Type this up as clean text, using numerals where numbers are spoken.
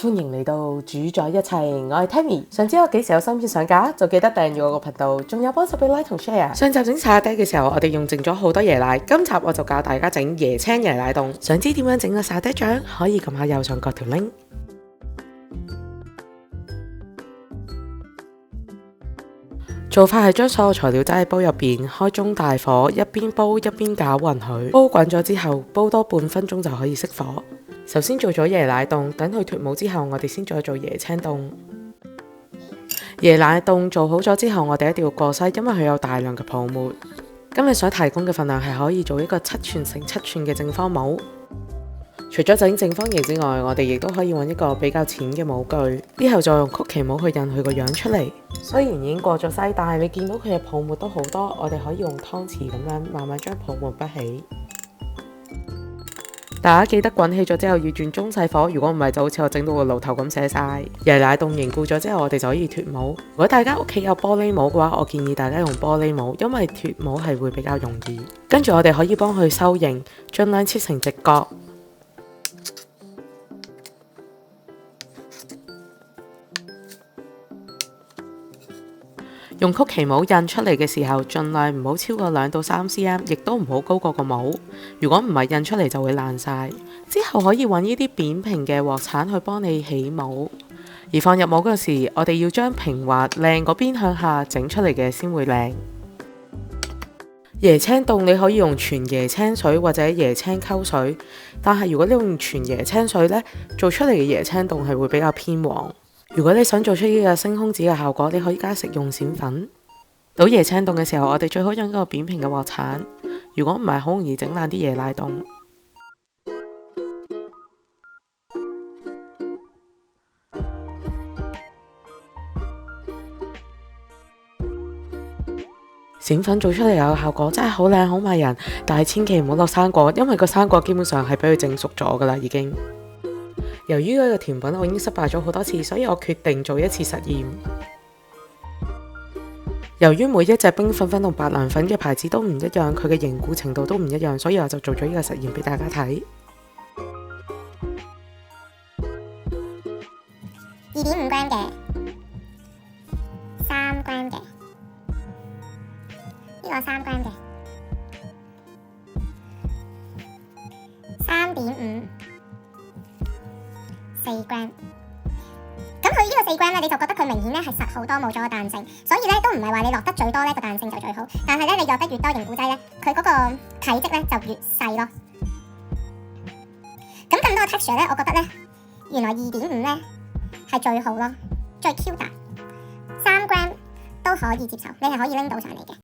歡迎嚟到主宰一切，我係 Tammy。想知我幾時有新片上架，就記得訂閱我個頻道，仲有幫手俾 like 同 share。上集整沙爹嘅時候，我哋用剩咗好多椰奶，今集我就教大家整椰青椰奶凍。想知點樣整個沙爹醬？可以撳下右上角條 link。做法係將所有材料擠喺煲入邊，開中大火，一邊煲一邊攪勻佢。煲滾咗之後，煲多半分鐘就可以熄火。首先做咗椰奶凍，等佢脫模之後，我哋先再做椰青凍。椰奶凍做好咗之後，我哋一定要過篩，因為佢有大量嘅泡沫。今日所提供嘅份量係可以做一個7寸乘7寸嘅正方模。除咗整正方形之外，我哋亦都可以揾一個比較淺嘅模具，之後再用曲奇模去印佢個樣出嚟。雖然已經過咗篩，但係你見到佢嘅泡沫都好多，我哋可以用湯匙咁樣慢慢將泡沫潷起。大家記得滾起咗之後要轉中細火，如果唔係就好似我整到個爐頭咁瀉晒。椰奶凍凝固咗之後，我哋就可以脫模。如果大家屋企有玻璃模嘅話，我建議大家用玻璃模，因為脫模係會比較容易。跟住我哋可以幫佢收形，盡量切成直角。用曲奇模印出嚟嘅時候，盡量唔好超過2到3 cm， 亦都唔好高過個模。如果唔係印出嚟就會爛晒。之後可以揾呢啲扁平嘅鑊鏟去幫你起模。而放入模嗰時，我哋要將平滑靚嗰邊向下整出嚟嘅先會靚。椰青凍你可以用全椰青水或者椰青溝水，但係如果你用全椰青水呢，做出嚟嘅椰青凍係會比較偏黃。如果你想做出呢個星空紙嘅效果，你可以加食用鱔粉。倒椰青凍嘅時候，我哋最好用一個扁平嘅鑊鏟，如果唔係好容易整爛啲椰奶凍。鱔粉做出嚟有效果真係好靚好迷人，但係千祈唔好落生果，因為個生果基本上係俾佢整熟咗噶啦已經。由於呢個甜品我已經失敗咗好多次，所以我決定做一次實驗。由於每一隻冰粉粉同白蘭粉嘅牌子都唔一樣，佢嘅凝固程度都唔一樣，所以我就做咗呢個實驗俾大家睇。2.5 gram 嘅，3 gram 嘅，呢個3 gram 嘅，3.5。4 gram， 咁佢呢個4 gram 咧，你就覺得佢明顯咧係實好多，冇咗個彈性，所以咧都唔係話你落得最多咧個彈性就最好，但係咧你落得越多凝固劑咧，佢嗰個體積咧就越細咯。咁多個 texture 咧，我覺得咧原來2.5咧係最好咯，最 Q 彈，3 gram 都可以接受，你係可以拎到上嚟嘅。